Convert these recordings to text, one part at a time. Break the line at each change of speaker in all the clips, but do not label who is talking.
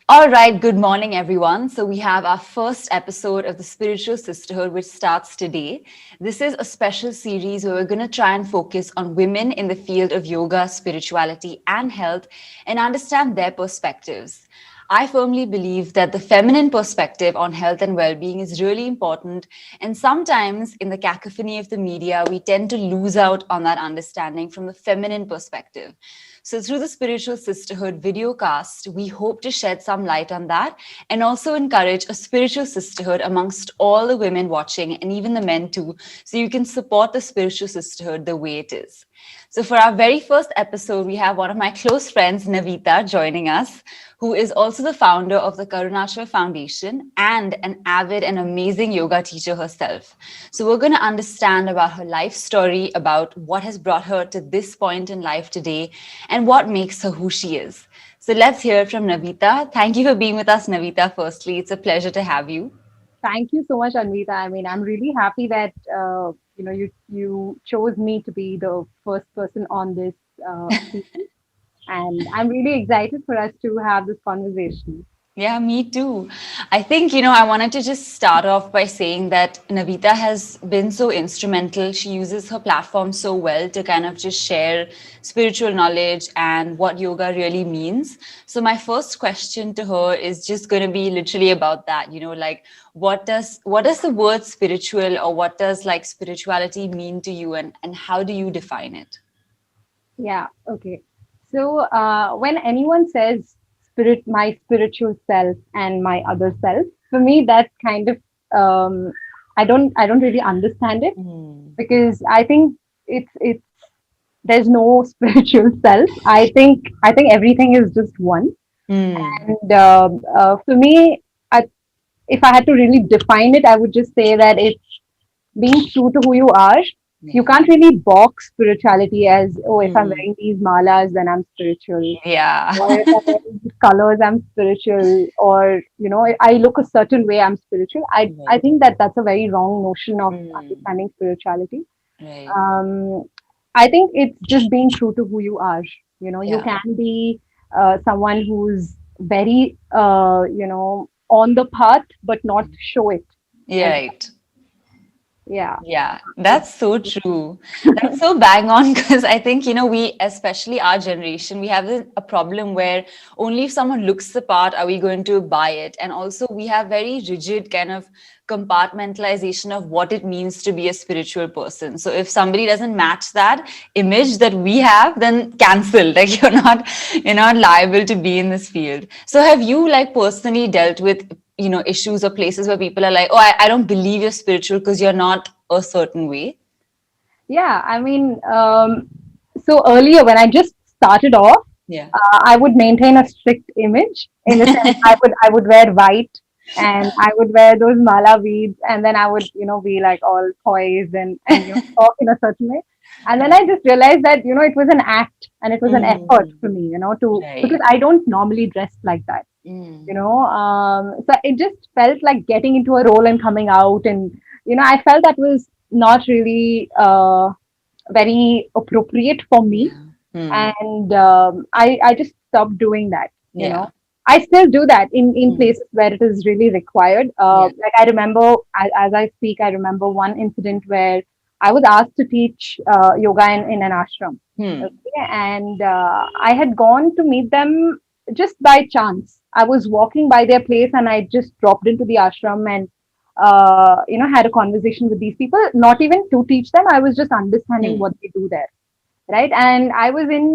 All right, good morning, everyone. So, we have our first episode of the Spiritual Sisterhood, which starts today. This is a special series where we're going to try and focus on women in the field of yoga, spirituality, and health and understand their perspectives. I firmly believe that the feminine perspective on health and well being is really important. And sometimes, in the cacophony of the media, we tend to lose out on that understanding from the feminine perspective. So, through the Spiritual Sisterhood videocast, we hope to shed some light on that and also encourage a spiritual sisterhood amongst all the women watching and even the men too, so you can support the spiritual sisterhood the way it is. So, for our very first episode, we have one of my close friends, Navita, joining us, who is also the founder of the Karunachal Foundation and an avid and amazing yoga teacher herself. So, we're going to understand about her life story, about what has brought her to this point in life today, and what makes her who she is. So, let's hear from Navita. Thank you for being with us, Navita. Firstly, it's a pleasure to have you.
Thank you so much, Anvita. I mean, I'm really happy that you chose me to be the first person on this series, and I'm really excited for us to have this conversation.
Yeah, me too. I think, I wanted to just start off by saying that Navita has been so instrumental. She uses her platform so well to kind of just share spiritual knowledge and what yoga really means. So my first question to her is just going to be literally about that, like what does the word spiritual or what does like spirituality mean to you and how do you define it?
Yeah. Okay. So when anyone says my spiritual self and my other self, for me that kind of I don't really understand it
Mm.
because I think it's there's no spiritual self. I think everything is just one.
Mm.
And for me, I, if I had to really define it, I would just say that it's being true to who you are. You
Yeah.
can't really box spirituality as, oh, if I'm
Mm.
wearing these malas, then I'm spiritual.
Yeah.
Or if I'm wearing these colors, I'm spiritual. Or, I look a certain way, I'm spiritual. I
Right.
think that that's a very wrong notion of
Mm.
understanding spirituality.
Right.
Um, I think it's just being true to who you are. You
Yeah.
can be someone who's very, on the path, but not show it
Yeah,
as well.
right.
Yeah.
Yeah, that's so true. That's so bang on because I think, we, especially our generation, we have a problem where only if someone looks the part are we going to buy it. And also, we have very rigid kind of compartmentalization of what it means to be a spiritual person. So if somebody doesn't match that image that we have, then cancel. Like you're not liable to be in this field. So have you like personally dealt with issues or places where people are like, oh, I don't believe you're spiritual because you're not a certain way?
Yeah. I mean, so earlier when I just started off,
Yeah.
I would maintain a strict image in the sense I would wear white and I would wear those mala beads and then I would be like all poised and talk in a certain way. And then I just realized that it was an act and it was an effort
Mm,
for me to because
right.
I don't normally dress like that.
Mm,
So it just felt like getting into a role and coming out, and I felt that was not really very appropriate for me,
yeah. Mm,
and I just stopped doing that.
yeah.
I still do that in
Mm,
places where it is really required.
yeah.
Like I remember, as I speak, I remember one incident where I was asked to teach yoga in an ashram.
Hmm.
Okay, and I had gone to meet them just by chance. I was walking by their place, and I just dropped into the ashram and had a conversation with these people. Not even to teach them, I was just understanding
Hmm.
what they do there, right? And I was in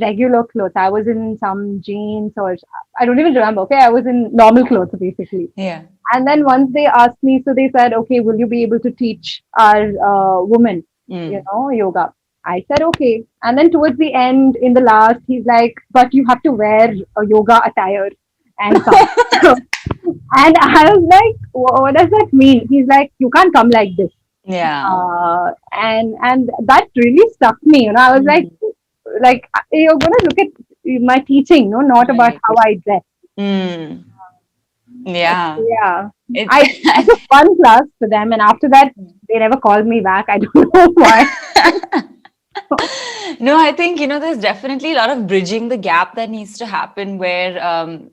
regular clothes. I was in some jeans, or I don't even remember. Okay, I was in normal clothes basically.
Yeah.
And then once they asked me, so they said, okay, will you be able to teach our women,
Mm.
yoga? I said okay. And then towards the end, in the last, he's like, but you have to wear a yoga attire and come. And I was like, what does that mean? He's like, you can't come like this.
Yeah.
And that really stuck me. I was
Mm.
like you're gonna look at my teaching, no, not about
Right.
how I dress.
Mm. Yeah.
Yeah,
It.
I took one class for them, and after that, they never called me back. I don't know why.
No, I think, there's definitely a lot of bridging the gap that needs to happen where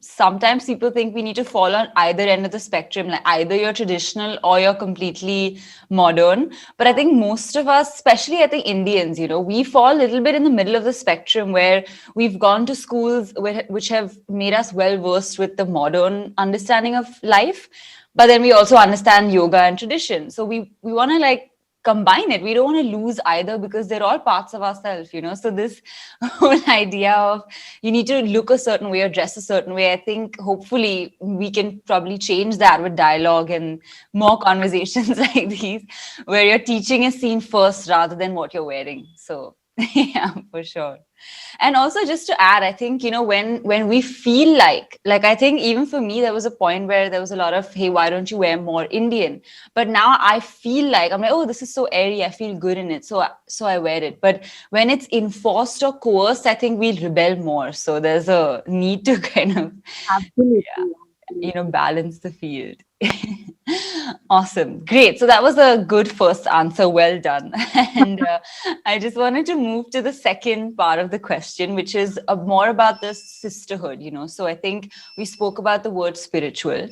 sometimes people think we need to fall on either end of the spectrum, like either you're traditional or you're completely modern. But I think most of us, especially I think Indians, we fall a little bit in the middle of the spectrum where we've gone to schools which have made us well versed with the modern understanding of life. But then we also understand yoga and tradition. So we want to like combine it. We don't want to lose either because they're all parts of ourselves. So this whole idea of you need to look a certain way or dress a certain way, I think hopefully we can probably change that with dialogue and more conversations like these, where your teaching is seen first rather than what you're wearing. So yeah, for sure. And also just to add, I think, when we feel like I think even for me, there was a point where there was a lot of, hey, why don't you wear more Indian? But now I feel like I'm like, oh, this is so airy, I feel good in it, so I wear it. But when it's enforced or coerced, I think we'll rebel more. So there's a need to kind of,
Absolutely.
balance the field. Awesome. Great. So that was a good first answer. Well done. And I just wanted to move to the second part of the question, which is more about the sisterhood. So I think we spoke about the word spiritual.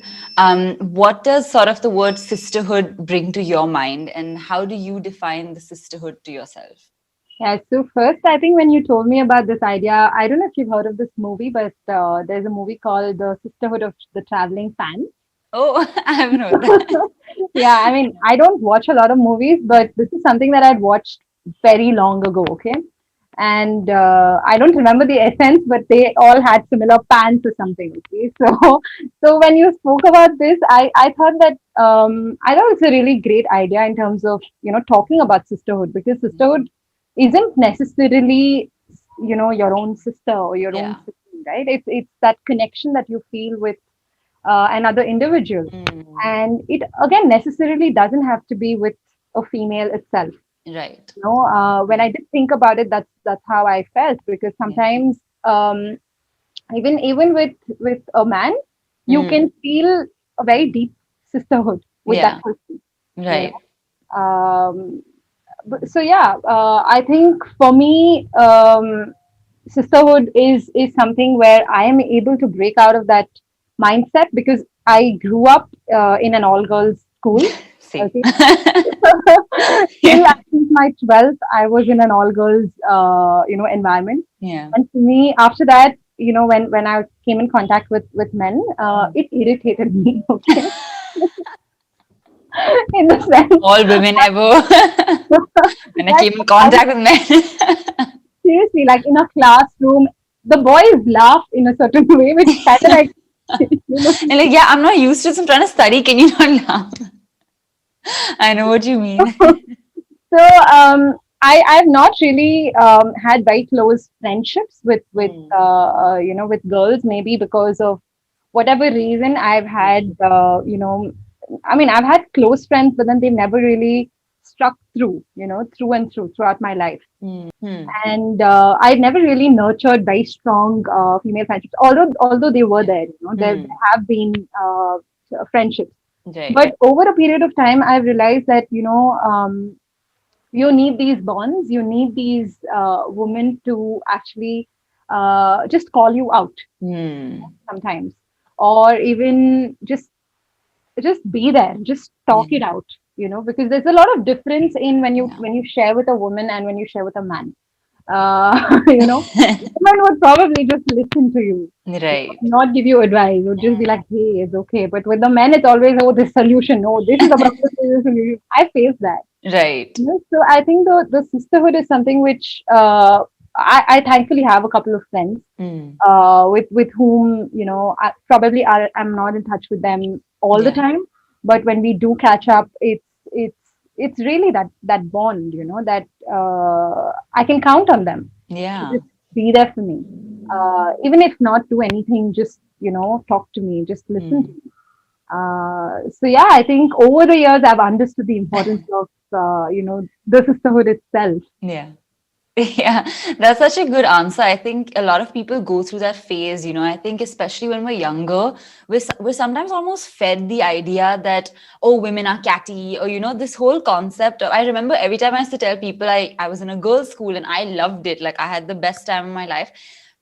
What does sort of the word sisterhood bring to your mind, and how do you define the sisterhood to yourself?
Yeah, so first, I think when you told me about this idea, I don't know if you've heard of this movie, but there's a movie called The Sisterhood of the Traveling Fan.
Oh, I haven't heard that.
Yeah, I mean, I don't watch a lot of movies, but this is something that I'd watched very long ago, okay? And I don't remember the essence, but they all had similar pants or something, okay? So when you spoke about this, I thought that I thought it's a really great idea in terms of, talking about sisterhood, because sisterhood isn't necessarily, your own sister or your own
Yeah.
sibling, right? It's that connection that you feel with another individual.
Mm,
And it again necessarily doesn't have to be with a female itself.
right.
When I did think about it, that's how I felt, because
Yeah.
sometimes even with a man, you
Mm,
can feel a very deep sisterhood with that
yeah.
person. You
Right.
know, so yeah, I think for me, sisterhood is something where I am able to break out of that mindset, because I grew up in an all girls school.
Same.
Okay. Till
Yeah.
I think my 12th, I was in an all girls, environment.
Yeah.
And for me, after that, when I came in contact with men, it irritated me. Okay, in the sense,
All women ever. When I
like
came in
I was
contact with men.
seriously like in a classroom, the boys laugh in a certain way, which kind of like, you know.
And like, yeah, I'm not used to this. I'm trying to study. Can you not laugh? I know what you mean.
So I've not really had very close friendships
Mm,
with girls, maybe because of whatever reason. I've
yeah.
had I mean, I've had close friends, but then they never really struck through, through and through throughout my life.
Hmm.
And I've never really nurtured very strong female friendships, although they were
Yeah.
there. There
Hmm.
have been friendships,
Right.
but over a period of time, I've realized that you need these bonds, you need these women to actually just call you out
Hmm.
sometimes, or even just be there, just talk
Yeah.
it out, because there's a lot of difference in when you
Yeah.
when you share with a woman and when you share with a man. Women would probably just listen to you,
Right.
not give you advice, would just be like, hey, it's okay. But with the men, it's always, oh, this solution, no, this is the problem, this is the solution. I face that.
Right.
So I think the sisterhood is something which I thankfully have a couple of friends
Mm.
with whom, I'm not in touch with them all the
Yeah.
time, but when we do catch up, it's it's really that bond, that I can count on them to
Yeah.
just be there for me, even if not do anything, just talk to me, just listen to
Mm.
me. So yeah, I think over the years I've understood the importance of the sisterhood itself.
Yeah. Yeah, that's such a good answer. I think a lot of people go through that phase, you know. I think especially when we're younger, we're sometimes almost fed the idea that, oh, women are catty, or, you know, this whole concept of, I remember every time I used to tell people I was in a girls' school and I loved it, like I had the best time of my life.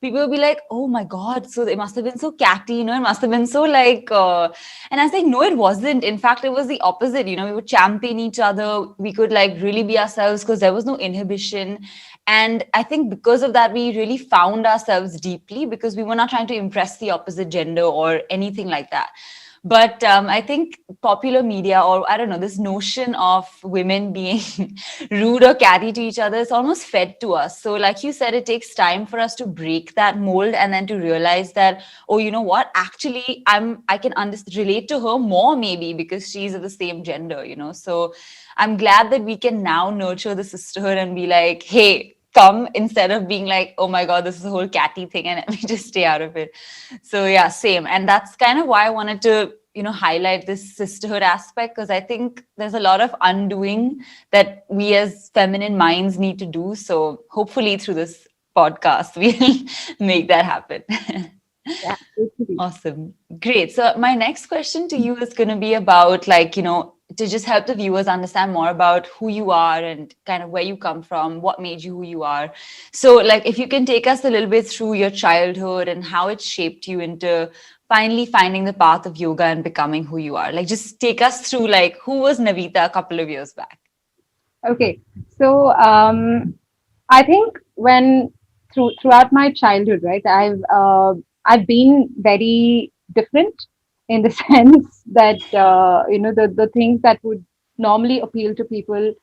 People would be like, oh my God, so it must have been so catty, you know, it must have been so like, and I was like, no, it wasn't. In fact, it was the opposite, you know, we would champion each other. We could like really be ourselves because there was no inhibition. And I think because of that, we really found ourselves deeply because we were not trying to impress the opposite gender or anything like that. But I think popular media, or I don't know, this notion of women being rude or catty to each other is almost fed to us. So, like you said, it takes time for us to break that mold and then to realize that, oh, you know what? Actually, I can relate to her more maybe because she's of the same gender, you know. So, I'm glad that we can now nurture the sisterhood and be like, hey, come, instead of being like, oh my God, this is a whole catty thing and let me just stay out of it. So yeah, same. And that's kind of why I wanted to, you know, highlight this sisterhood aspect, because I think there's a lot of undoing that we as feminine minds need to do. So hopefully through this podcast, we'll make that happen.
Yeah, totally.
Awesome. Great. So my next question to you is going to be about, like, you know, to just help the viewers understand more about who you are and kind of where you come from, what made you who you are. So like if you can take us a little bit through your childhood and how it shaped you into finally finding the path of yoga and becoming who you are. Like just take us through like who was Navita a couple of years back?
Okay, so I think when throughout my childhood, right, I've been very different in the sense that the things that would normally appeal to people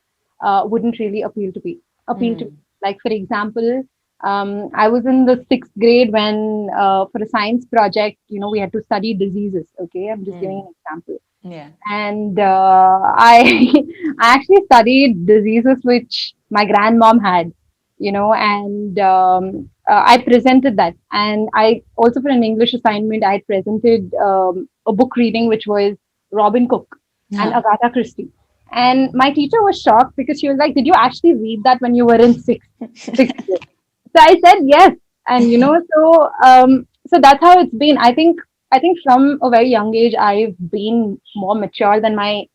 wouldn't really appeal to me.
Mm,
Like for example, I was in the sixth grade when for a science project, you know, we had to study diseases. Okay, I'm just giving
mm,
an example,
yeah.
and I I actually studied diseases which my grandmom had, you know, and I presented that, and I also for an English assignment I presented a book reading which was Robin Cook and
Huh.
Agatha Christie, and my teacher was shocked because she was like, "Did you actually read that when you were in sixth grade?" So I said yes, and you know, so that's how it's been. I think from a very young age, I've been more mature than my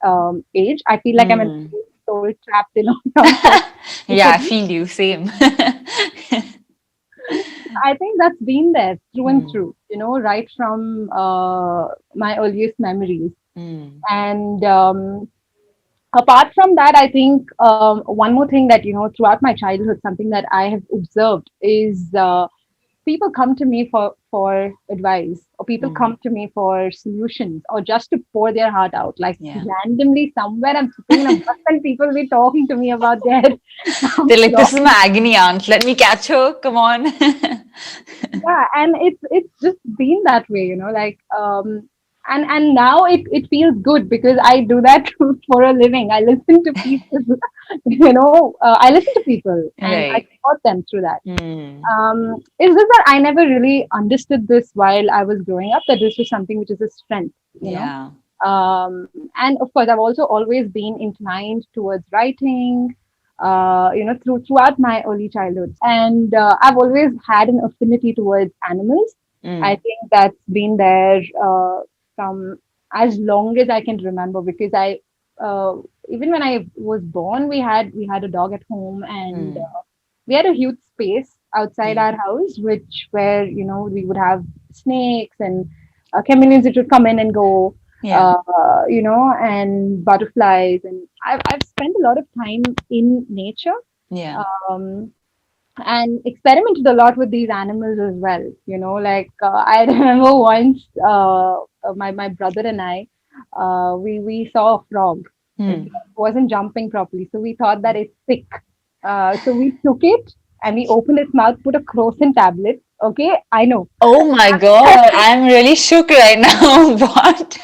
age. I feel like I'm an
Mm.
old soul trapped in a young
Yeah, I
body.
feel you. Same.
I think that's been there through and
Mm,
through, you know, right from my earliest memories.
mm,
And apart from that, I think one more thing that, you know, throughout my childhood, something that I have observed is people come to me for advice, or people
mm.
come to me for solutions, or just to pour their heart out, like
Yeah.
randomly somewhere I'm sitting in a bus and people will be talking to me about their some
They're like,
flaw.
this is my agony aunt. Let me catch her. Come on.
Yeah, and it's just been that way, you know, like and now it feels good because I do that for a living. I listen to people, you know, I listen to people and I
Right.
support them through that.
Mm.
It's just that I never really understood this while I was growing up, that this was something which is a strength, you know.
Yeah.
And of course, I've also always been inclined towards writing, you know, throughout my early childhood. And I've always had an affinity towards animals. I
Mm.
think that's been there from as long as I can remember, because uh, even when I was born, we had a dog at home, and
Mm.
we had a huge space outside
Yeah.
our house, which where you know we would have snakes and chameleons which would come in and go,
Yeah.
you know, and butterflies. And I've spent a lot of time in nature,
Yeah.
um, and experimented a lot with these animals as well. You know, like I remember once my brother and I, we saw a frog. Okay,
Mm.
it wasn't jumping properly, so we thought that it's sick. So we took it and we opened its mouth, put a crocin tablet. Okay, I know.
Oh my God. I'm really shook right now. What?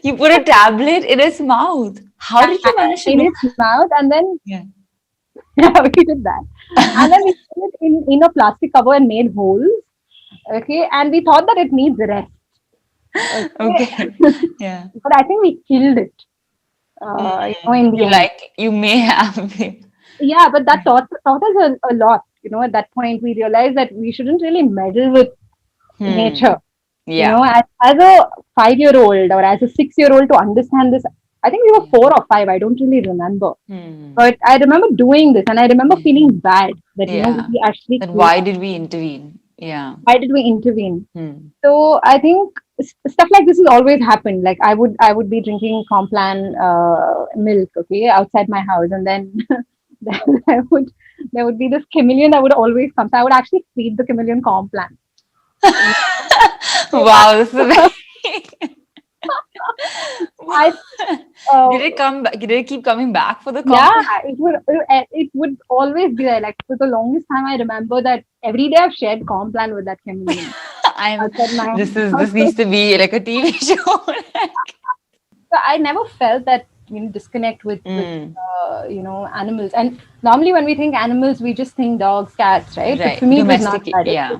You put a tablet in his mouth. How did you manage to
In
do
its mouth, and then
that?
yeah, we did that. And then we put it in a plastic cover and made holes. Okay, and we thought that it needs rest. Okay,
Okay. Yeah.
but I think we killed it. You know,
Mm.
in the
You
end.
like, you may have.
yeah, but that taught us a lot. At that point, we realized that we shouldn't really meddle with
Hmm.
nature.
Yeah.
As a 5-year old or as a 6-year old to understand this, I think we were
Yeah.
4 or 5. I don't really remember.
Hmm.
But I remember doing this and I remember
Yeah.
feeling bad that,
Yeah.
we actually
Then
came
why
up.
did we intervene? Yeah.
Why did we intervene?
Hmm.
So I think stuff like this has always happened. Like I would be drinking Complan milk, okay, outside my house, and then there would there would be this chameleon that would always come. So I would actually feed the chameleon Complan. So
Wow, this is a very
I uh,
Did it come back? Did it keep coming back for the
yeah,
compliment?
it would always be there. Like for the longest time, I remember that every day I've shared Complan with that chameleon
I'm
outside my
this
house.
needs to be like a TV show.
So I never felt that disconnect with
Mm,
animals. And normally when we think animals, we just think dogs, cats, right? But
right.
for me, it was not
Domestic,
that. It was
yeah.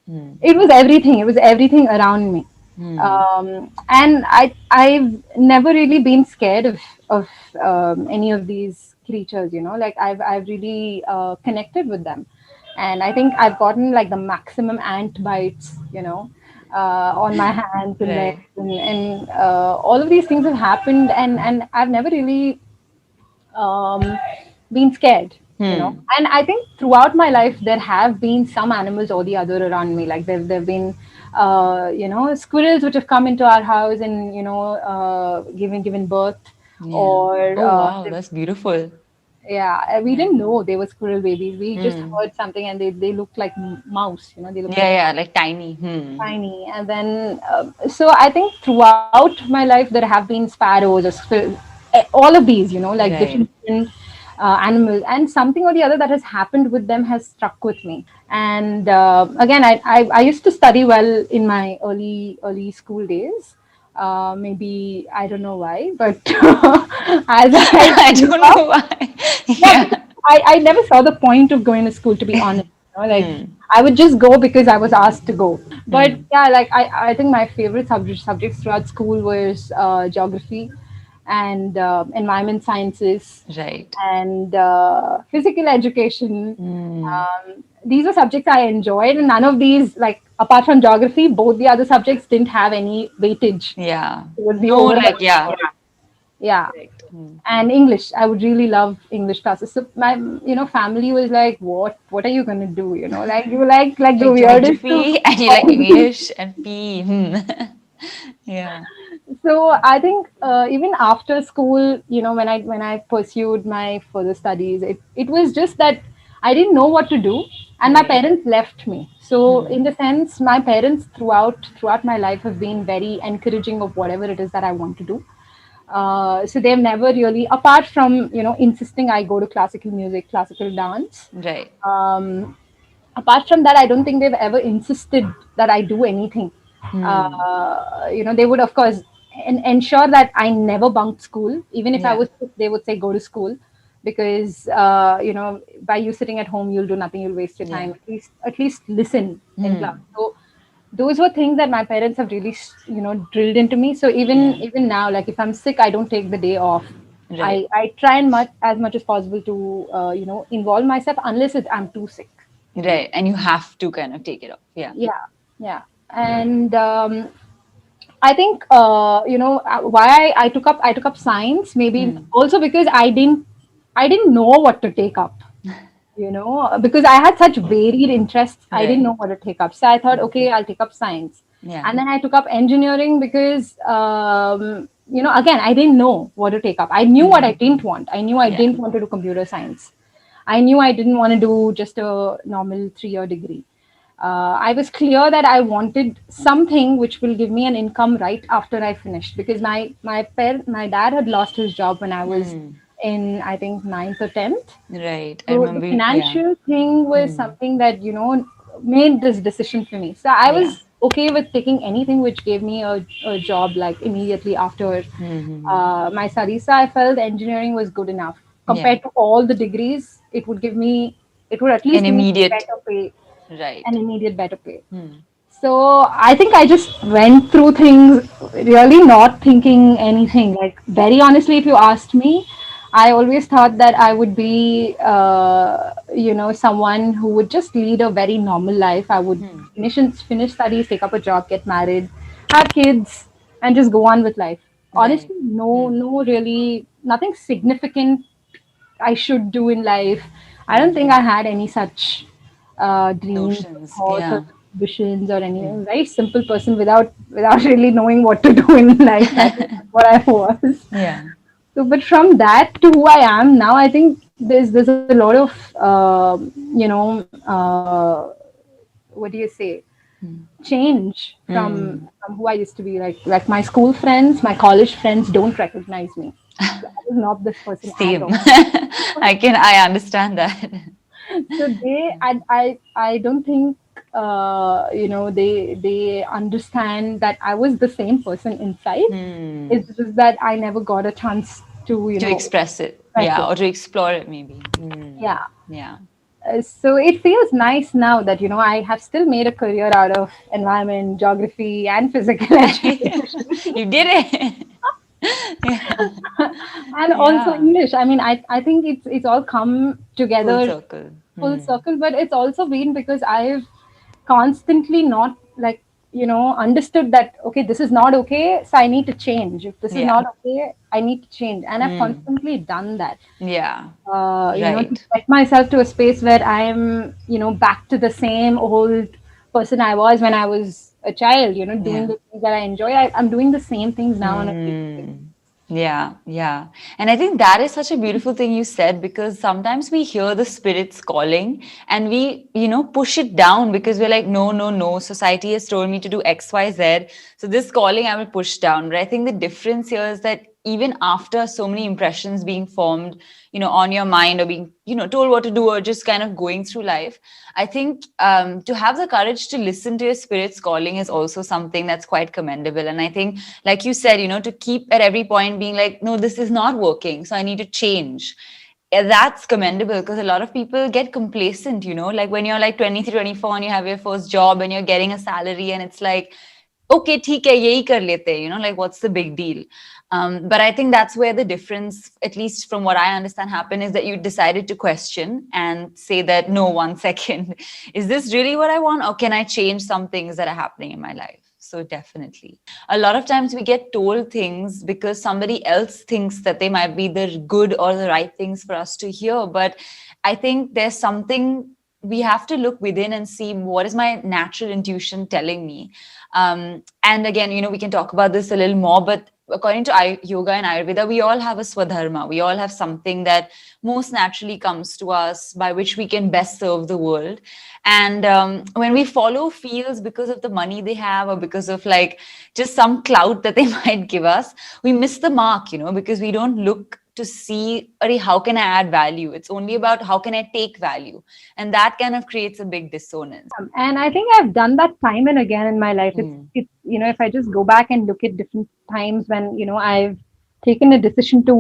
Mm,
it was everything. It was everything around me.
mm,
And I've never really been scared of any of these creatures. Like I've really connected with them, and I think I've gotten like the maximum ant bites. On my hands and legs,
right.
and all of these things have happened, and I've never really um, been scared.
Hmm.
And I think throughout my life there have been some animals or the other around me. Like there've been squirrels which have come into our house and given birth,
Yeah.
or
Oh wow, that's beautiful.
yeah, we
Yeah.
didn't know they were squirrel babies. We just
Hmm.
heard something and they looked like mouse. They look
Yeah,
like
yeah, like tiny. Hmm.
tiny. And then so I think throughout my life there have been sparrows or all of these, like
Right.
different animals, and something or the other that has happened with them has stuck with me. And again, I used to study well in my early school days. Maybe I don't know why, but as I
I
grew
don't
up,
know why.
yeah, because
Yeah.
I never saw the point of going to school, to be honest. Like
Hmm.
I would just go because I was asked to go. But
Hmm.
yeah, like I think my favorite subjects throughout school was geography and environment sciences
Right.
and physical education.
Hmm.
These were subjects I enjoyed, and none of these, like apart from geography, both the other subjects didn't have any weightage
Yeah.
towards the
No,
overall.
like yeah.
Yeah.
Correct. Hmm.
And English, I would really love English classes. So my family was like, what are you gonna do, like you like the
Like
weirdest of
geography and you like
hobbies.
English and P. Hmm. Yeah.
So I think even after school, when I pursued my further studies, it was just that I didn't know what to do, and my
Right.
parents left me. So in
Hmm.
the sense, my parents throughout my life have been very encouraging of whatever it is that I want to do. So they've never really, apart from insisting I go to classical music, classical dance.
Right.
Um, Apart from that, I don't think they've ever insisted that I do anything.
Hmm.
They would of course ensure that I never bunked school. Even if I
Yeah.
was sick, they would say go to school, because by you sitting at home, you'll do nothing. You'll waste your time.
Yeah.
At least listen in class.
Hmm.
So those were things that my parents have really drilled into me. So even
Yeah.
even now, like if I'm sick, I don't take the day off.
Right.
I try and as much as possible to involve myself unless I'm too sick.
Right. And you have to kind of take it off. Yeah.
Yeah, yeah. And I think why I took up science, maybe
Hmm.
also because I didn't know what to take up, because I had such varied interests. I didn't know
Right.
what to take up. So I thought, okay, I'll take up science.
Yeah.
And then I took up engineering because, again, I didn't know what to take up. I knew what I
Hmm.
didn't want. I knew I
Yeah.
didn't want to do computer science. I knew I didn't want to do just a normal 3-year degree. I was clear that I wanted something which will give me an income right after I finished, because my dad had lost his job when I was
Hmm.
in, I think, ninth or 10th.
Right. I
So the
remember. Yeah.
financial thing was
Hmm.
something that made this decision for me. So I
Yeah.
was okay with taking anything which gave me a job like immediately after
Hmm.
my studies. So I felt engineering was good enough
Yeah.
compared to all the degrees. It would at
An
least give me
immediate.
better pay, an
Right.
immediate better pay.
Hmm.
So I think I just went through things really not thinking anything. Like very honestly, if you asked me, I always thought that I would be, someone who would just lead a very normal life. I would
Hmm.
finish studies, take up a job, get married, have kids, and just go on with life.
Right.
Honestly, no, really, nothing significant I should do in life. I don't think I had any such dreams or
Notions.
thoughts or
Yeah.
visions or any. I'm a very simple person without really knowing what to do in life. That is what I was.
Yeah.
So, but from that to who I am now, I think there's a lot of what do you say, change
Hmm.
from who I used to be. Like my school friends, my college friends don't recognize me. I was not this person at
Same.
all.
I understand that.
So I don't think they understand that I was the same person inside.
Hmm.
It's just that I never got a chance to
To express it.
express
Yeah.
it.
Or to explore it, maybe. Hmm.
Yeah.
Yeah.
So it feels nice now that I have still made a career out of environment, geography, and physical education,
You did it. Yeah.
and also
Yeah.
English. I mean, I think it's all come
Full
together
circle.
full
Hmm.
circle, but it's also been because I've constantly not understood that okay, this is not okay, so I need to change. If this is
Yeah.
not okay, I need to change, and I've
Hmm.
constantly done that.
Yeah.
To
Right.
get myself to a space where I'm back to the same old person I was when I was a child, doing
Yeah.
the things that I enjoy. I'm doing the same things now on a daily basis.
Mm. Yeah, yeah. And I think that is such a beautiful thing you said, because sometimes we hear the spirits calling and we push it down because we're like, no, no, no, society has told me to do X, Y, Z. So this calling I will push down. But I think the difference here is that even after so many impressions being formed on your mind, or being told what to do, or just kind of going through life, I think to have the courage to listen to your spirit's calling is also something that's quite commendable. And I think, like you said to keep at every point being like, no, this is not working, so I need to change. Yeah, that's commendable, because a lot of people get complacent like when you're like 23, 24 and you have your first job and you're getting a salary, and it's like, okay, ठीक है, यही कर लेते हैं like what's the big deal? But I think that's where the difference, at least from what I understand, happened, is that you decided to question and say that, no, 1 second, is this really what I want? Or can I change some things that are happening in my life? So definitely. A lot of times we get told things because somebody else thinks that they might be the good or the right things for us to hear. But I think there's something we have to look within and see, what is my natural intuition telling me? And again we can talk about this a little more, but according to yoga and Ayurveda, we all have a swadharma. We all have something that most naturally comes to us, by which we can best serve the world. And when we follow fields because of the money they have, or because of like just some clout that they might give us, we miss the mark because we don't look to see, "Arey, how can I add value?" It's only about how can I take value. And that kind of creates a big dissonance.
And I think I've done that time and again in my life.
Mm.
It's if I just go back and look at different times when I've taken a decision to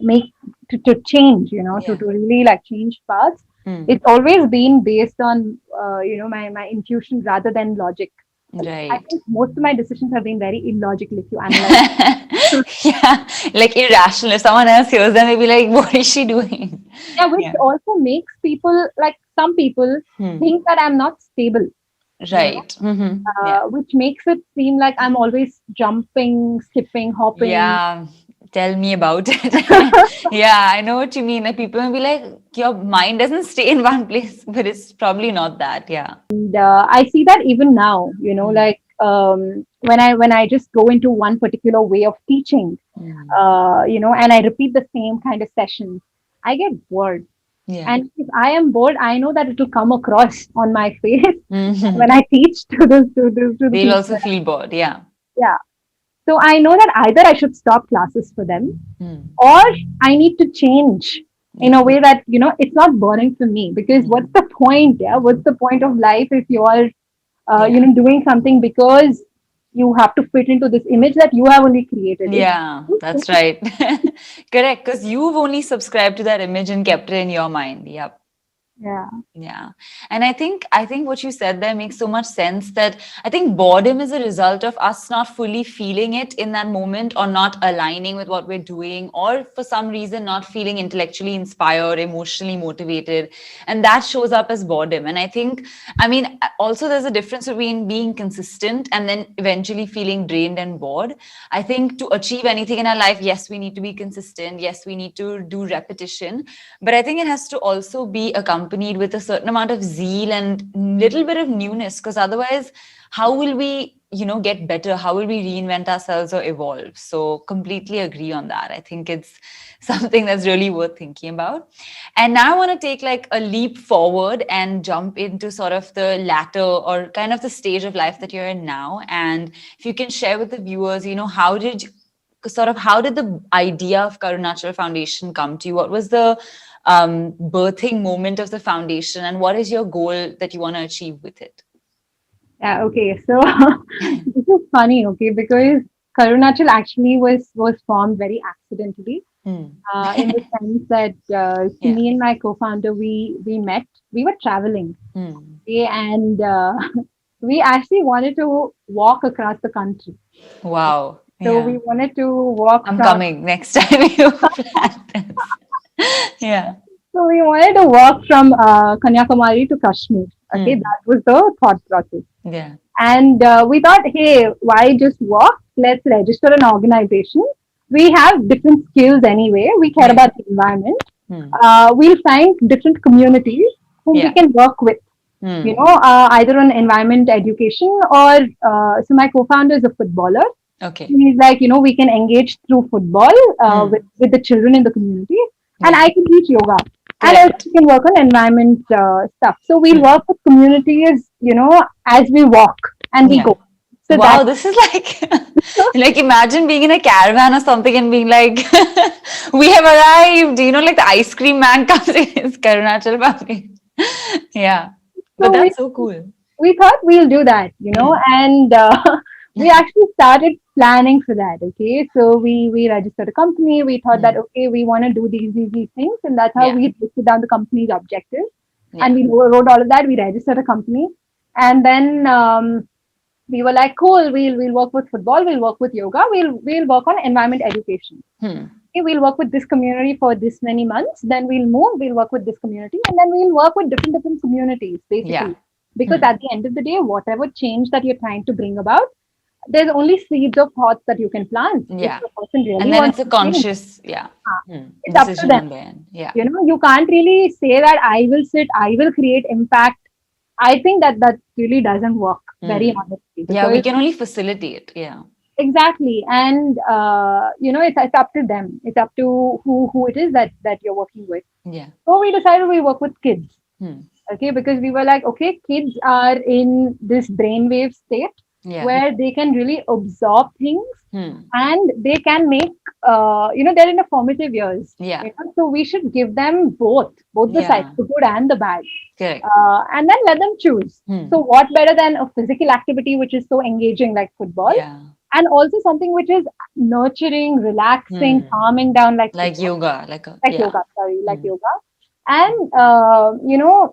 make to change,
Yeah.
to really like change paths.
Mm.
It's always been based on my intuition rather than logic. I
Right.
think most of my decisions have been very illogical if you analyze.
Yeah, like irrational. If someone else hears them, they'll be like, what is she doing?
Yeah, which
Yeah.
also makes people, like some people,
Hmm.
think that I'm not stable. You know,
Right. Yeah.
which makes it seem like I'm always jumping, skipping, hopping.
Yeah. Tell me about it. Yeah, I know what you mean. Like people will be like, your mind doesn't stay in one place, but it's probably not that. Yeah.
And I see that even now,
Hmm.
like when I just go into one particular way of teaching,
Hmm.
and I repeat the same kind of sessions, I get bored.
Yeah.
And if I am bored, I know that it will come across on my face
Hmm.
when I teach to the
They'll
people.
also feel bored. Yeah.
Yeah. So I know that either I should stop classes for them,
Hmm.
or I need to change in
Yeah.
a way that it's not burning for me. Because what's
Hmm.
the point? Yeah, what's the point of life if you're
Yeah.
doing something because you have to fit into this image that you have only created?
Yeah, that's right. Correct. Because you've only subscribed to that image and kept it in your mind. Yep.
Yeah.
Yeah. And I think what you said there makes so much sense, that I think boredom is a result of us not fully feeling it in that moment, or not aligning with what we're doing, or for some reason not feeling intellectually inspired, emotionally motivated. And that shows up as boredom. And I mean, also there's a difference between being consistent and then eventually feeling drained and bored. I think to achieve anything in our life, yes, we need to be consistent. Yes, we need to do repetition, but I think it has to also be accompanied with a certain amount of zeal and little bit of newness, because otherwise, how will we, get better? How will we reinvent ourselves or evolve? So completely agree on that. I think it's something that's really worth thinking about. And now I want to take like a leap forward and jump into sort of the latter, or kind of the stage of life that you're in now. And if you can share with the viewers, how did the idea of Karunachal Foundation come to you? What was the birthing moment of the foundation, and what is your goal that you want to achieve with it?
Yeah, okay. So this is funny, okay, because Karunachal actually was formed very accidentally,
Hmm.
in the sense that
Yeah.
me and my co-founder, we met. We were traveling,
Hmm.
okay, and we actually wanted to walk across the country.
Wow.
So
Yeah.
we wanted to walk
I'm
from.
coming next time you plan this. Yeah.
So we wanted to walk from Kanyakumari to Kashmir. Okay,
Hmm.
that was the thought process.
Yeah.
And we thought, hey, why just walk? Let's register an organization. We have different skills anyway. We care
Yeah.
about the environment.
Hmm.
We'll find different communities whom we
Yeah.
can work with,
Hmm.
either on environment education or, so my co-founder is a footballer.
Okay.
He's like, we can engage through football
Hmm.
with the children in the community. And
Yeah.
I can teach yoga. And also
Correct.
we can work on environment stuff. So we'll
Hmm.
work with communities, as we walk and we
Yeah.
go. So
Wow,
that's
this is like like imagine being in a caravan or something and being like, we have arrived. Like the ice cream man comes in, it's Karunachal Bhavi. Yeah. But
so
that's so cool.
we thought we'll do that,
Hmm.
and we actually started planning for that. Okay, so we registered a company. We thought that,
Hmm.
okay, we want to do these things, and that's how
Yeah.
we listed down the company's objectives. And
Yeah.
we wrote all of that. We registered a company, and then we were like, cool. We'll work with football. We'll work with yoga. We'll work on environment education.
Hmm.
Okay, we'll work with this community for this many months. Then we'll move. We'll work with this community, and then we'll work with different communities,
Yeah.
basically. Because
Hmm.
at the end of the day, whatever change that you're trying to bring about, there's only seeds of thoughts that you can plant. If
Yeah.
the person
And
really
then
wants
it's a
to change,
conscious, yeah,
it's up to
decision
them.
on their end. Yeah.
You can't really say that I will sit, I will create impact. I think that really doesn't work, very
Hmm.
honestly,
Yeah, we
because
can only facilitate. Yeah.
exactly, and it's up to them. It's up to who it is that you're working with.
Yeah.
So we decided we work with kids.
Hmm.
Okay, because we were like, okay, kids are in this brainwave state
Yeah.
where they can really absorb things,
Hmm.
and they can make, they're in the formative years.
Yeah.
So we should give them both the sides,
Yeah.
the good and the bad,
Correct.
and then let them choose. So
Hmm.
what better than a physical activity which is so engaging like football,
Yeah.
and also something which is nurturing, relaxing,
Hmm.
calming down like
Like
football,
yoga, like a,
like
yeah.
yoga, sorry, like
Hmm.
yoga. And,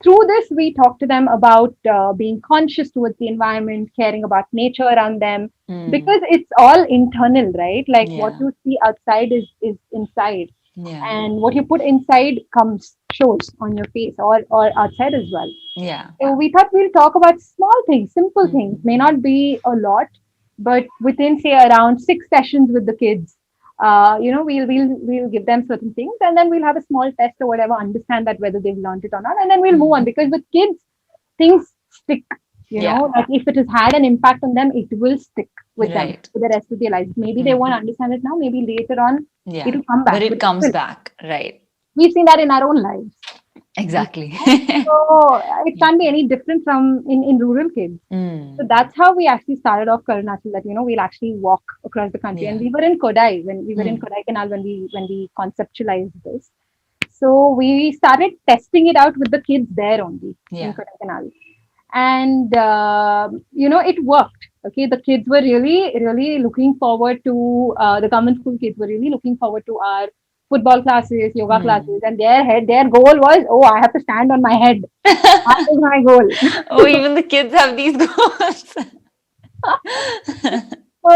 through this, we talk to them about being conscious towards the environment, caring about nature around them,
Hmm.
because it's all internal, right? Like what
Yeah.
you see outside is inside,
Yeah.
and what you put inside shows on your face, or outside as well.
Yeah.
So we thought we'll talk about small things, simple things,
Hmm.
may not be a lot, but within say around 6 sessions with the kids, we'll give them certain things, and then we'll have a small test or whatever, understand that whether they've learned it or not, and then we'll move
Hmm.
on, because with kids, things stick.
Yeah.
Like if it has had an impact on them, it will stick with them
Right.
for the rest of their lives. Maybe they won't
Hmm.
understand it now, maybe later on
Yeah.
it'll come
But
back, but
it
it
comes
will.
back. Right.
We've seen that in our own lives.
Exactly.
So it
Yeah.
can't be any different from in rural kids. So
Hmm.
that's how we actually started off Karunachal, that we'll actually walk across the country. And
Yeah.
we were in Kodai, when we were in
Hmm.
Kodaikanal, when we conceptualized this. So we started testing it out with the kids there only in
Yeah.
Kodaikanal. And it worked. Okay, the kids were really, really looking forward to, the government school kids were really looking forward to our football classes, yoga
Hmm.
classes, and their goal was, oh, I have to stand on my head. That is my goal.
Oh, even the kids have these goals.
So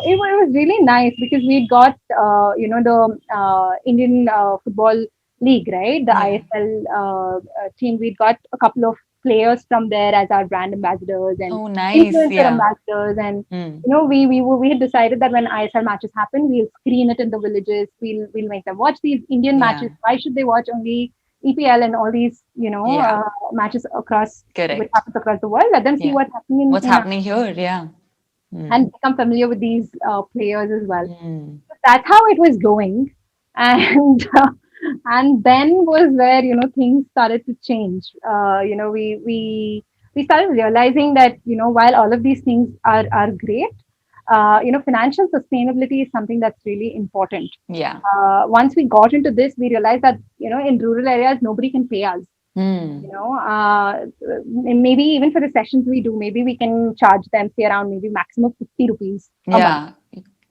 it was really nice because we got the Indian football league, right? The
Yeah.
ISL team. We got a couple of players from there as our brand ambassadors and
Oh, nice.
influencer
Yeah.
ambassadors. And
Hmm.
we had decided that when ISL matches happen, we'll screen it in the villages. We'll make them watch these Indian
Yeah.
matches. Why should they watch only EPL and all these
Yeah.
matches across which
Correct.
happens across the world? Let them see
Yeah.
what's happening
What's
in
happening here? Yeah. Hmm.
and become familiar with these players as well.
Hmm.
So that's how it was going, and and then was where things started to change. We started realizing that while all of these things are great, financial sustainability is something that's really important.
Yeah.
Once we got into this, we realized that in rural areas nobody can pay us.
Hmm.
Maybe even for the sessions we do, maybe we can charge them say around maybe maximum 50 rupees a month,
Yeah.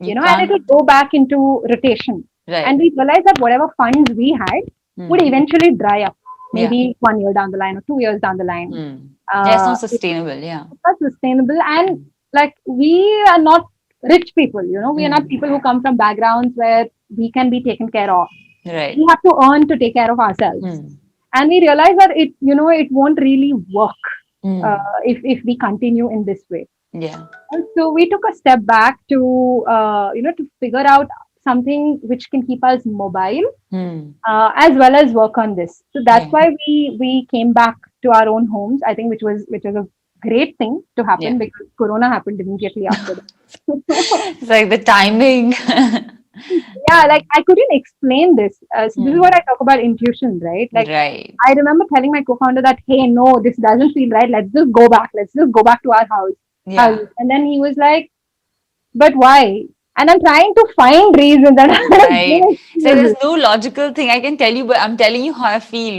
You
and it
can't.
will go back into rotation. And
Right.
we realized that whatever funds we had would
Hmm.
eventually dry up,
Yeah.
maybe 1 year down the line or 2 years down the line.
Hmm. Yeah, it's not
It's
sustainable. Yeah.
not sustainable. And
Hmm.
like we are not rich people, we are not
Hmm.
people who come from backgrounds where we can be taken care of. We
Right.
have to earn to take care of ourselves.
Hmm.
And we realize that it won't really work
Hmm.
if we continue in this way.
Yeah.
And so we took a step back to figure out something which can keep us mobile
Hmm.
as well as work on this. So that's
Yeah.
why we came back to our own homes. I think which was a great thing to
Yeah.
happen because Corona happened immediately after that.
It's like the timing.
Yeah, like I couldn't explain this. So this is what I
Hmm.
talk about intuition, right? Like
Right.
I remember telling my co-founder that, hey, no, this doesn't feel right. Let's just go back. Let's just go back to our house.
Yeah.
And then he was like, but why? And I'm trying to find reasons and I'm
Right.
giving
So there's
excuses.
no logical thing I can tell you, but I'm telling you how I feel,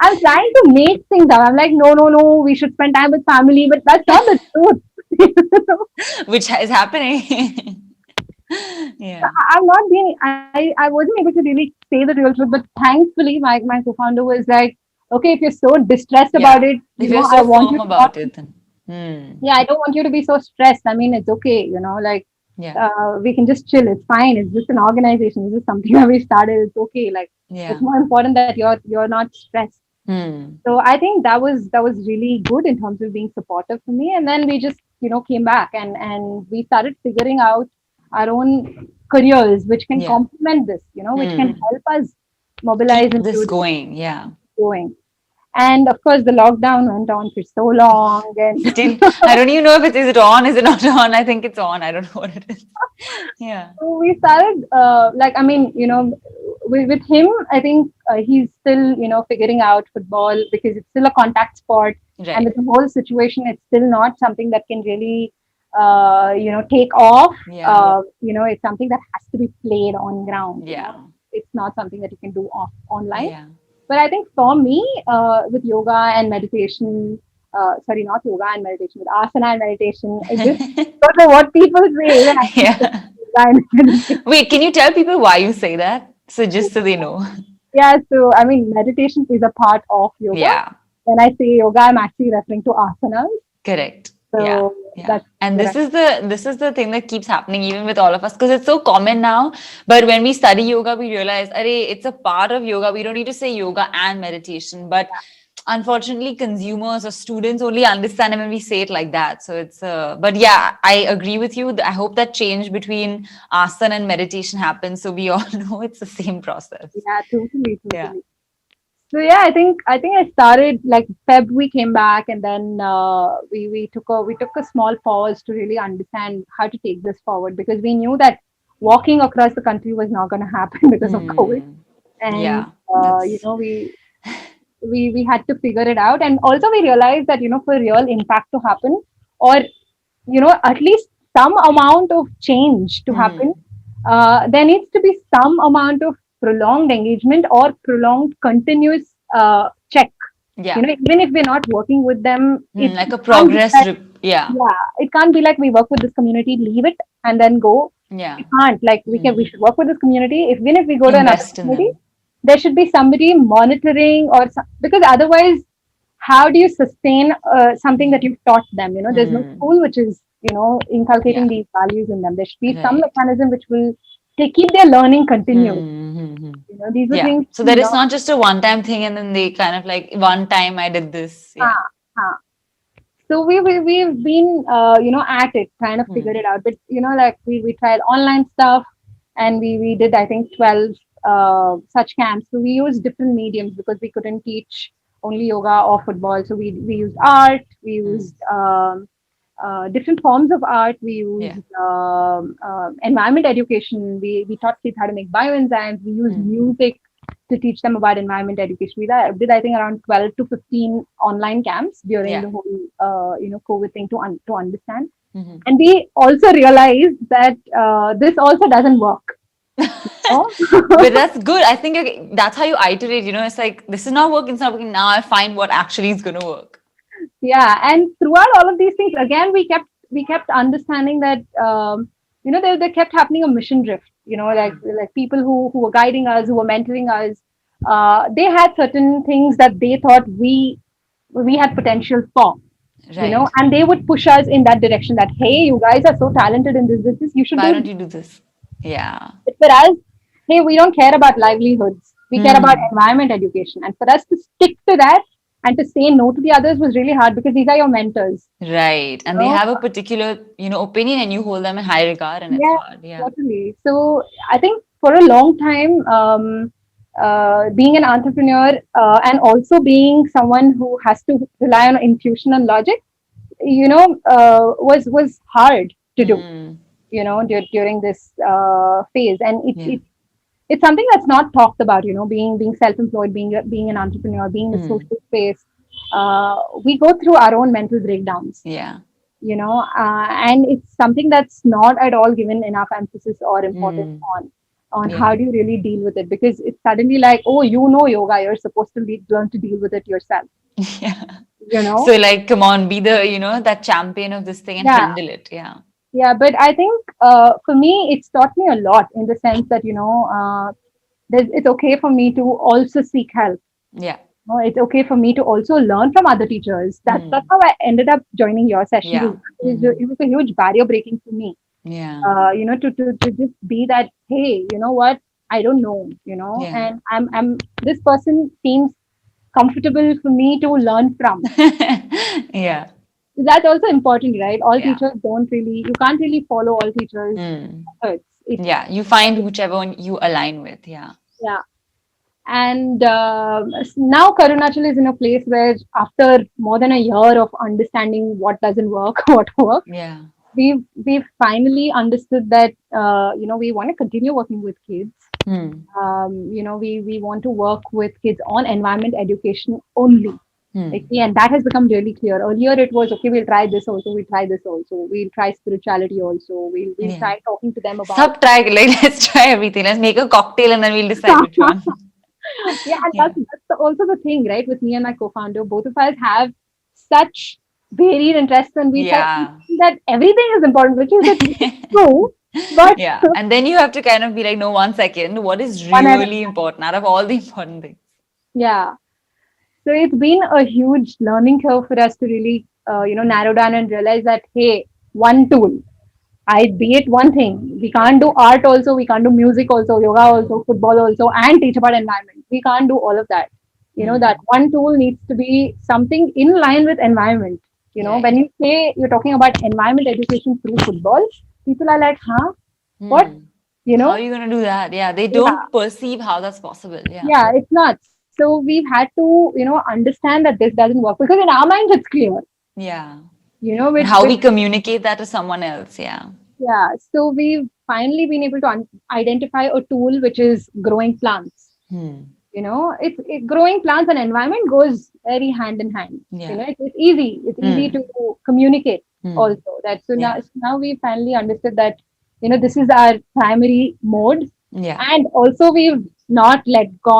I'm trying to make things up. I'm like, no, no, no, we should spend time with family, but that's not the truth.
which is happening. Yeah.
I'm not being, I wasn't able to really say the real truth, but thankfully my co-founder was like, okay, if you're so distressed about
Yeah.
it,
If you're
I
so
want
firm
you to not,
about it, then. Hmm.
yeah, I don't want you to be so stressed. I mean, it's okay, like
Yeah.
we can just chill. It's fine. It's just an organization. It's just something that we started. It's okay. Like it's
Yeah.
more important that you're not stressed.
Hmm.
So I think that was really good in terms of being supportive for me. And then we just came back and we started figuring out our own careers which can
Yeah.
complement this, which can
Hmm.
help us mobilize
Keep
into
this
this
going. Yeah.
going. And of course, the lockdown went on for so long, and
Still, I don't even know if it is it on, is it not on? I think it's on. I don't know what it is. Yeah.
so we started I mean, with him, I think he's still figuring out football because it's still a contact sport, and
Right.
with the whole situation, it's still not something that can really take off.
Yeah.
It's something that has to be played on ground.
Yeah.
It's not something that you can do off online.
Yeah.
But I think for me, with yoga and meditation, sorry, not yoga and meditation, with asana and meditation, I just don't know what people say. Even I keep saying
Yeah.
yoga and meditation.
Wait, can you tell people why you say that? So just so they know.
Yeah, so I mean, meditation is a part of yoga.
Yeah.
When I say yoga, I'm actually referring to asanas.
Correct. Yeah.
So
Yeah.
that's
And
where I,
this is the thing that keeps happening even with all of us because it's so common now. But when we study yoga, we realize, array, it's a part of yoga. We don't need to say yoga and meditation. But unfortunately, consumers or students only understand it when we say it like that. So it's but yeah, I agree with you. I hope that change between asana and meditation happens. So we all know it's the same process.
yeah, totally,
Yeah.
totally. So yeah, I think I started like Feb. We came back, and then we took a small pause to really understand how to take this forward because we knew that walking across the country was not going to happen because of COVID,
Hmm.
and
Yeah. That's
we had to figure it out, and also we realized that for real impact to happen, or at least some amount of change to happen,
hmm.
there needs to be some amount of prolonged engagement or prolonged continuous check.
Yeah.
Even if we're not working with them,
Like a
can't be
progress.
that,
Yeah.
yeah, it can't be like we work with this community, leave it, and then go.
Yeah.
We can't, like, we should work with this community. Even if we go to another
Invest in
community,
them.
there should be somebody monitoring, because otherwise, how do you sustain something that you've taught them? There's no
Hmm.
school which is, inculcating
Yeah.
these values in them. There should be some
Right.
mechanism which will they keep their learning continued.
Hmm.
These are
Yeah.
things
So
we
that it's
learn.
not just a one-time thing and then they kind of like one time I did this. Yeah.
Ah, ah. So we've been at it, trying to figure
Hmm.
it out. But like we tried online stuff, and we did, I think, 12 such camps. So we used different mediums because we couldn't teach only yoga or football. So we used art, we
Hmm.
used different forms of art. We
Yeah.
used environment education. We taught kids how to make bioenzymes. We used
Hmm.
music to teach them about environment education. We did, I think, around 12 to 15 online camps during
Yeah.
the whole COVID thing to understand.
Hmm.
And we also realized that this also doesn't work. Oh.
But that's good. I think that's how you iterate. It's like this is not working, it's not working. Now I find what actually is going to work.
Yeah, and throughout all of these things, again, we kept understanding that there kept happening a mission drift. Like people who were guiding us, who were mentoring us, they had certain things that they thought we had potential for.
Right.
And they would push us in that direction. That, hey, you guys are so talented in this, you should
Why
do
don't
this.
you do this? Yeah.
But for us, hey, we don't care about livelihoods. We care about
Hmm.
environment education. And for us to stick to that and to say no to the others was really hard because these are your mentors.
Right.
You
And they
know?
have a particular, opinion and you hold them in high regard and it's
Yeah,
hard. Yeah.
totally. So I think for a long time, being an entrepreneur and also being someone who has to rely on intuition and logic, was hard to do.
Hmm.
During this phase, and
Yeah.
it's something that's not talked about. Being self-employed, being an entrepreneur, being in a
Hmm.
social space. We go through our own mental breakdowns,
Yeah.
and it's something that's not at all given enough emphasis or importance
Hmm.
on
Yeah.
how do you really deal with it, because it's suddenly like, oh, yoga, you're supposed to learn to deal with it yourself.
Yeah.
you know
So like, come on, be the, that champion of this thing and
yeah.
handle it. Yeah.
Yeah, but I think for me, it's taught me a lot in the sense that it's okay for me to also seek help.
Yeah.
It's okay for me to also learn from other teachers. That's
Hmm.
how I ended up joining your sessions.
Yeah.
It was a huge barrier breaking for me.
Yeah.
To just be that, hey, you know what? I don't know,
Yeah.
and I'm this person seems comfortable for me to learn from.
Yeah.
That's also important, right? All
Yeah.
teachers don't really, you can't really follow all teachers'
Hmm.
methods.
Yeah. You find whichever one you align with. Yeah.
Yeah. And now Karunachal is in a place where, after more than a year of understanding what doesn't work, what works,
Yeah.
we've finally understood that we want to continue working with kids.
Hmm.
We want to work with kids on environment education only.
Hmm.
And that has become really clear. Earlier, it was okay. We'll try this also. We'll try this also. We'll try spirituality also. We'll
Yeah.
try talking to them about.
Sub try, like, let's try everything. Let's make a cocktail and then we'll decide which one.
Yeah, and
Yeah.
also the thing, right? With me and my co-founder, both of us have such varied interests, and we
Yeah.
think that everything is important, which is the true, but
Yeah. And then you have to kind of be like, no, 1 second, what is
one at a
really important out of all the important things?
yeah. So it's been a huge learning curve for us to really, narrow down and realize that, hey, one tool. I be it one thing. We can't do art also. We can't do music also, yoga also, football also, and teach about environment. We can't do all of that. That
Hmm.
one tool needs to be something in line with environment. When
Right.
you say you're talking about environment education through football, people are like, huh? What?
Hmm.
You
How are
know?
you going to do that? Yeah. They
Yeah.
don't perceive how that's possible. Yeah.
Yeah, it's not. So we've had to, understand that this doesn't work, because in our minds it's clear.
Yeah. But
With
how we communicate that to someone else. Yeah.
yeah. So we've finally been able to identify a tool which is growing plants.
Hmm.
Growing plants and environment goes very hand in hand.
Yeah.
It's easy
Hmm.
to communicate
Hmm.
also.
Yeah.
So now we finally understood that, this is our primary mode.
Yeah.
And also we've not let go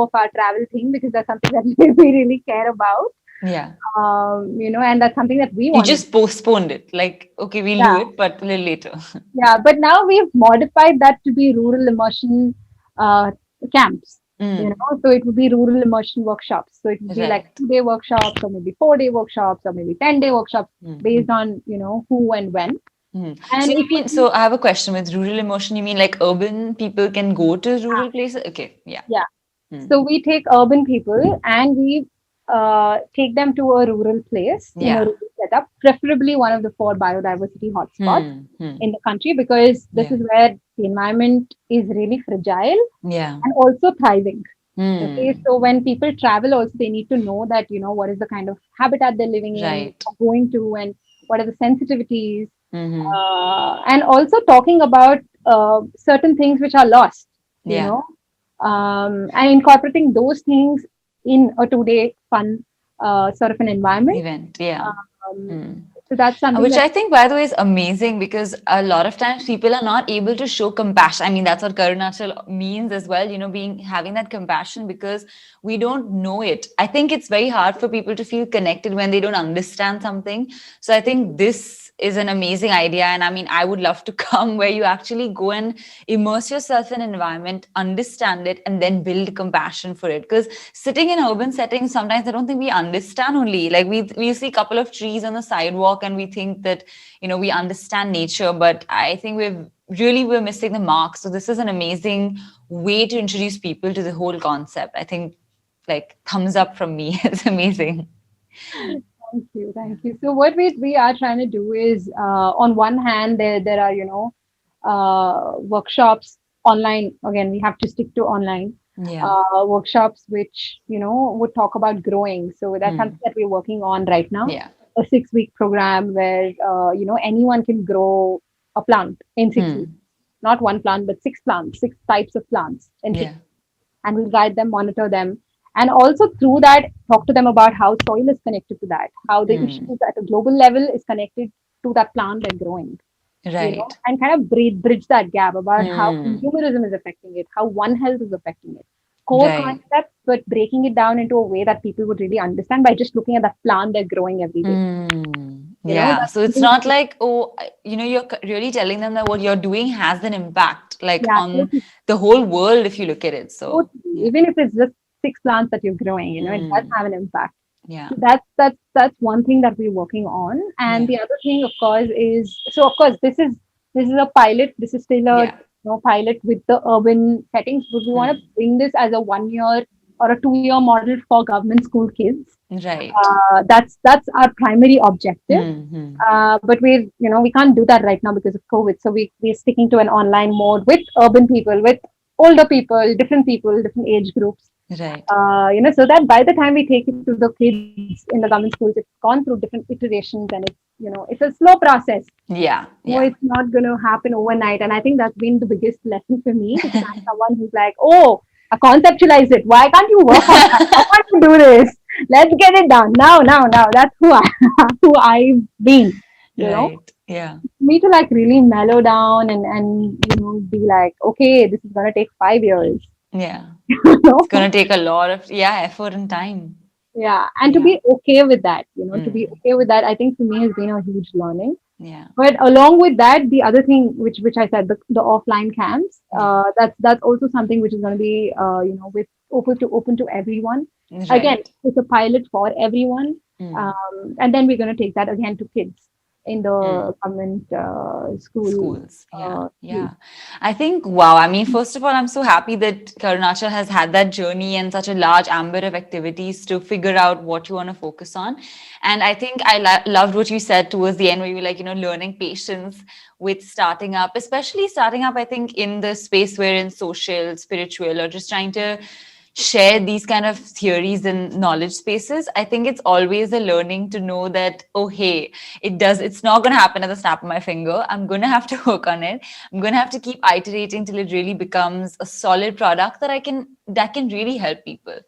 of our travel thing, because that's something that we really care about.
Yeah.
And that's something that we
You
wanted.
just postponed it. Like, okay, we'll do
Yeah,
it, but a little later.
yeah. But now we've modified that to be rural immersion uh, camps.
Mm,
So it would be rural immersion workshops. So it would be like
right.
2-day workshops, or maybe 4-day workshops, or maybe 10-day workshops,
Mm,
based on who and when.
So
And
you
it would
mean,
be,
so I have a question with rural emotion. You mean like urban people can go to rural places? Okay, yeah.
yeah.
Mm,
So we take urban people and we take them to a rural place in a
yeah.
rural setup, preferably one of the 4 biodiversity hotspots in the country, because this
Yeah.
is where the environment is really fragile
Yeah.
and also thriving. Okay,
Hmm.
so when people travel, also they need to know that what is the kind of habitat they're living in,
Right.
or going to, and what are the sensitivities,
Mm-hmm.
and also talking about certain things which are lost, you
Yeah.
know, and incorporating those things in a 2-day fun sort of an environment.
Event. Yeah.
Um,
Hmm.
so that's something
Which
that,
I think, by the way, is amazing because a lot of times people are not able to show compassion. I mean, that's what Karunachal means as well, being having that compassion because we don't know it. I think it's very hard for people to feel connected when they don't understand something. So I think this is an amazing idea. And I mean, I would love to come where you actually go and immerse yourself in an environment, understand it, and then build compassion for it. Because sitting in urban settings, sometimes I don't think we understand only. Like we see a couple of trees on the sidewalk and we think that, we understand nature, but I think we're missing the mark. So this is an amazing way to introduce people to the whole concept. I think like thumbs up from me. It's amazing.
thank you, thank you. So what we are trying to do is, on one hand, there are workshops online. Again, we have to stick to online
Yeah.
workshops, which would talk about growing. So that's something
Mm.
that we're working on right now.
Yeah.
A 6-week program where anyone can grow a plant in 6 weeks.
Hmm.
Not one plant, but six plants, six types of plants in six,
Yeah.
and we'll guide them, monitor them, and also through that talk to them about how soil is connected to that, how the
Hmm.
issues at a global level is connected to that plant they're growing,
Right.
and kind of bridge that gap about how
Hmm.
consumerism is affecting it, how One Health is affecting it. Core
Right.
concepts, but breaking it down into a way that people would really understand by just looking at that plant they're growing every day.
Yeah.
That's
So it's
something
not
that,
like, oh, you're really telling them that what you're doing has an impact, like
yeah,
on
totally,
the whole world if you look at it. So,
totally.
yeah.
Even if it's just six plants that you're growing, it does
Mm,
have an impact.
yeah.
So that's one thing that we're working on. And
Yeah.
the other thing, of course, is, so of course this is a pilot. This is still a
Yeah.
pilot with the urban settings, but we want to
Mm,
bring this as a 1 year or a 2 year model for government school kids.
right.
That's our primary objective.
Mm-hmm.
But we can't do that right now because of COVID. So we're sticking to an online mode with urban people, with older people, different age groups,
Right.
so that by the time we take it to the kids in the government schools, it's gone through different iterations, and it's a slow process.
Yeah.
It's
Yeah.
not going to happen overnight. And I think that's been the biggest lesson for me, because I'm someone who's like, oh, I conceptualized it. Why can't you work on that? Why can't you do this? Let's get it done now, now, now. That's who I've been. You know,
Right. Yeah.
me to like really mellow down and be like, okay, this is gonna take 5 years.
Yeah.
You
It's
know,
gonna take a lot of, yeah, effort and time.
yeah, and to
Yeah.
be okay with that, to be
Mm,
okay with that, I think for me has been a huge learning.
yeah.
But along with that, the other thing which I said, the offline camps,
Yeah.
that's also something which is going to be with open to everyone. Again,
Right.
it's a pilot for everyone,
Mm.
and then we're going to take that again to kids in
Mm.
the government school.
Schools. Yeah.
Schools.
Yeah. I think, wow. I mean, first of all, I'm so happy that Karunachal has had that journey and such a large ambit of activities to figure out what you want to focus on. And I think I loved what you said towards the end, where you were like, learning patience with starting up, especially starting up, I think, in the space we're in, social, spiritual, or just trying to share these kind of theories and knowledge spaces. I think it's always a learning to know that, oh, hey, it's not going to happen at the snap of my finger. I'm going to have to work on it. I'm going to have to keep iterating till it really becomes a solid product that can really help people.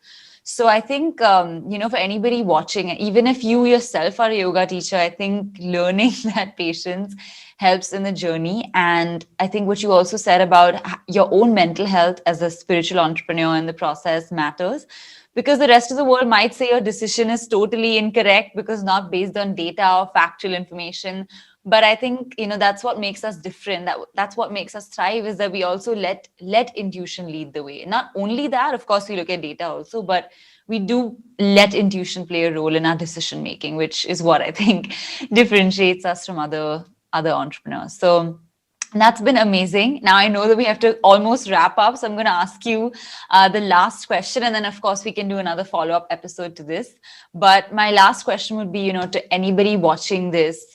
So I think, for anybody watching, even if you yourself are a yoga teacher, I think learning that patience helps in the journey. And I think what you also said about your own mental health as a spiritual entrepreneur in the process matters, because the rest of the world might say your decision is totally incorrect because not based on data or factual information. But I think, that's what makes us different. That's what makes us thrive, is that we also let intuition lead the way. Not only that, of course, we look at data also, but we do let intuition play a role in our decision making, which is what I think differentiates us from other entrepreneurs. So that's been amazing. Now I know that we have to almost wrap up, so I'm going to ask you the last question, and then of course we can do another follow-up episode to this. But my last question would be, to anybody watching this,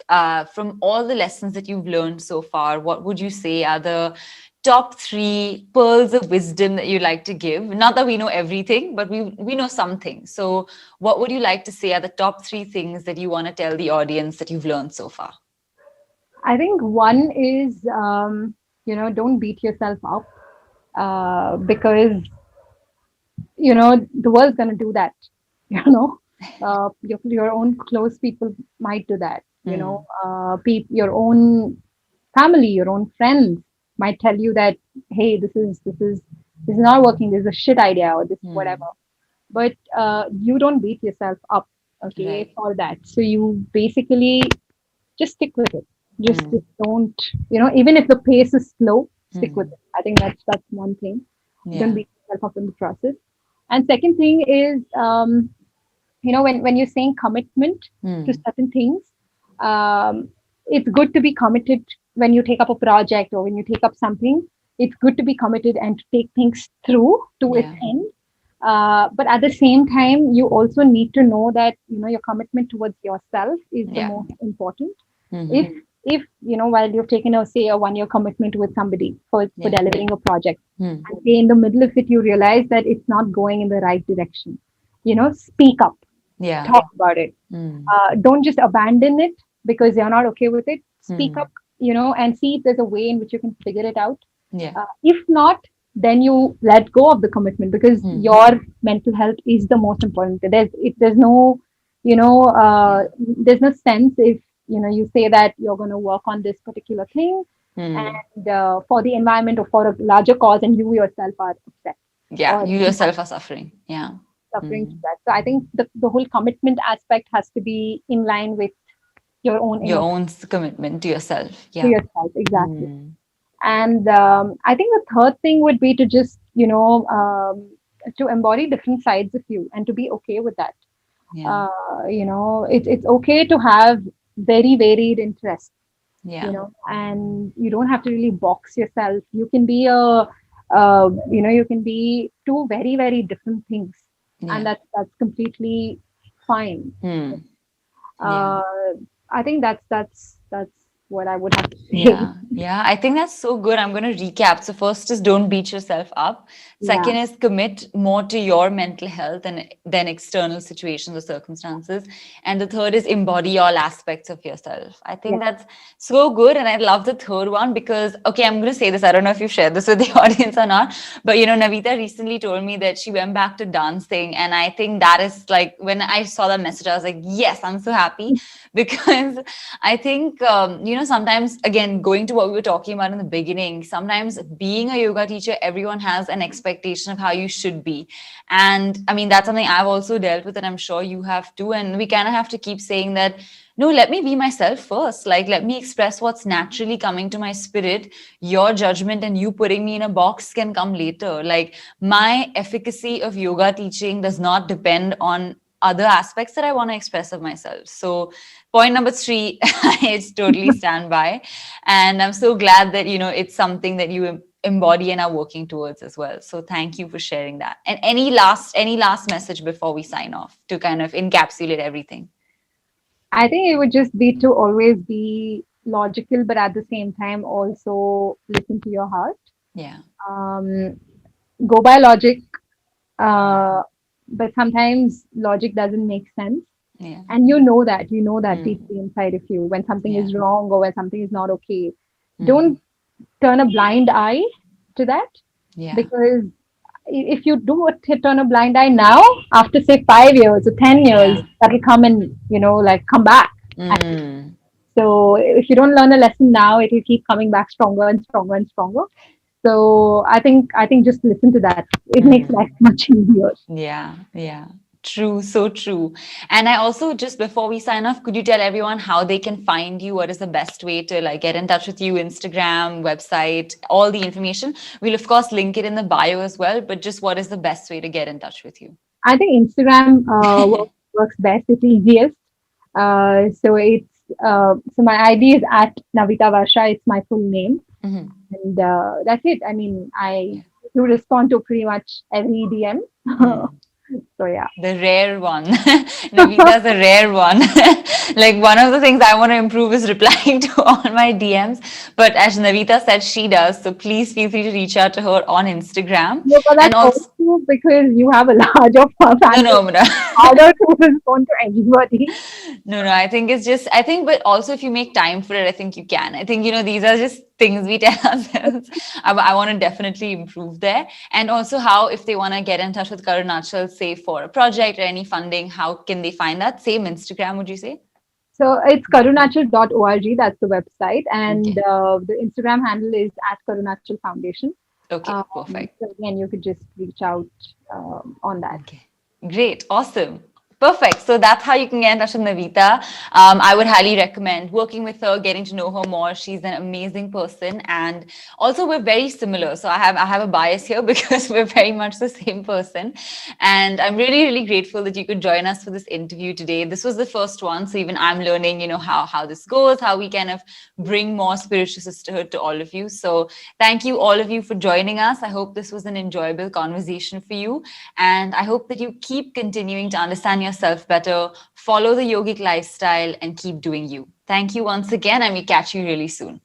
from all the lessons that you've learned so far, what would you say are the top 3 pearls of wisdom that you like to give? Not that we know everything, but we know something. So what would you like to say are the top 3 things that you want to tell the audience that you've learned so far?
I think one is, don't beat yourself up, because the world's going to do that. you know your own close people might do that. Your own family, your own friends might tell you that, hey, this is not working, this is a shit idea, or this whatever. But you don't beat yourself up, okay,
Right.
for that. So you basically just stick with it. Just don't, even if the pace is slow, stick with it. I think that's one thing. Don't
Yeah.
beat yourself up in the process. And second thing is, when you're saying commitment to certain things, um, it's good to be committed when you take up a project or when you take up something. It's good to be committed and to take things through to its
Yeah.
end. But at the same time, you also need to know that your commitment towards yourself is the
Yeah.
most important.
Mm-hmm.
If while you've taken a 1 year commitment with somebody for
Yeah.
delivering a project,
Hmm.
and say in the middle of it you realize that it's not going in the right direction, speak up,
Yeah.
talk about it.
Mm.
Don't just abandon it because you're not okay with it. Speak up,
Mm.
and see if there's a way in which you can figure it out.
Yeah.
If not, then you let go of the commitment, because
Mm.
your mental health is the most important. There's no,
Yeah.
there's no sense if you say that you're going to work on this particular thing,
Mm.
and for the environment or for a larger cause, and you yourself are upset
Yeah.
or
You yourself are suffering. Yeah.
suffering
Mm.
through that. So I think the whole commitment aspect has to be in line with your own
Your
inner
own commitment to yourself.
to
Yeah.
yourself, exactly.
Mm.
And I think the third thing would be to just to embody different sides of you and to be okay with that.
Yeah.
It's okay to have very varied interests,
Yeah.
and you don't have to really box yourself. You can be you can be two very very different things, and
Yeah.
that's completely fine.
Mm. Yeah.
uh, I think that's what I would have to say.
Yeah, yeah, I think that's so good. I'm going to recap. So, first is don't beat yourself up.
Yeah,
Second is commit more to your mental health than external situations or circumstances. And the third is embody all aspects of yourself. I
yeah,
think that's so good. And I love the third one because, okay, I'm going to say this. I don't know if you've shared this with the audience or not, but Navita recently told me that she went back to dancing. And I think that is like, when I saw that message, I was like, yes, I'm so happy because I think, sometimes, again, going to what we were talking about in the beginning, sometimes being a yoga teacher, everyone has an expectation of how you should be. And I mean, that's something I've also dealt with, and I'm sure you have too. And we kind of have to keep saying that, no, let me be myself first. Like, let me express what's naturally coming to my spirit. Your judgment and you putting me in a box can come later. Like, my efficacy of yoga teaching does not depend on other aspects that I want to express of myself. So, point number 3, I totally stand by. And I'm so glad that, it's something that you embody and are working towards as well. So thank you for sharing that. And any last message before we sign off to kind of encapsulate everything?
I think it would just be to always be logical, but at the same time also listen to your heart.
Yeah.
Um, go by logic, uh, but sometimes logic doesn't make sense,
Yeah.
and you know that
Mm.
deeply inside of you when something
Yeah.
is wrong or when something is not okay.
Mm.
Don't turn a blind eye to that,
Yeah.
because if you do turn a blind eye now, after say 5 years or 10 years,
Yeah.
that'll come and like come back.
Mm.
So if you don't learn a lesson now, it will keep coming back stronger and stronger and stronger. So I think just listen to that. It makes life
Mm.
much easier.
Yeah, yeah. True, so true. And I also, just before we sign off, could you tell everyone how they can find you? What is the best way to like get in touch with you? Instagram, website, all the information. We'll of course link it in the bio as well, but just what is the best way to get in touch with you?
I think Instagram works best. It's easiest. So my ID is at Navita Varsha. It's my full name,
Mhm.
and that's it. I mean, I
Yeah.
do respond to pretty much every DM.
Mm.
So yeah.
The rare one. Navita's a rare one. Like one of the things I want to improve is replying to all my DMs. But as Navita said, she does. So please feel free to reach out to her on Instagram.
No, but
And
that's
also,
also because you have a larger
no,
fan base.
no, no.
Harder to respond to anybody.
No, I think it's just, I think, but also if you make time for it, I think you can. I think, these are just things we tell ourselves. I want to definitely improve there. And also how, if they want to get in touch with Karunachal, say for a project or any funding, how can they find that? Same Instagram, would you say?
So it's karunachal.org. That's the website, and
Okay.
the Instagram handle is at Karunachal Foundation.
Okay, perfect.
So again, you could just reach out on that.
Okay, great, awesome. Perfect. So that's how you can get in touch with Navita. I would highly recommend working with her, getting to know her more. She's an amazing person, and also we're very similar. So I have a bias here because we're very much the same person. And I'm really really grateful that you could join us for this interview today. This was the first one, so even I'm learning, how this goes, how we kind of bring more spiritual sisterhood to all of you. So thank you all of you for joining us. I hope this was an enjoyable conversation for you. And I hope that you keep continuing to understand yourself better, follow the yogic lifestyle, and keep doing you. Thank you once again, and we catch you really soon.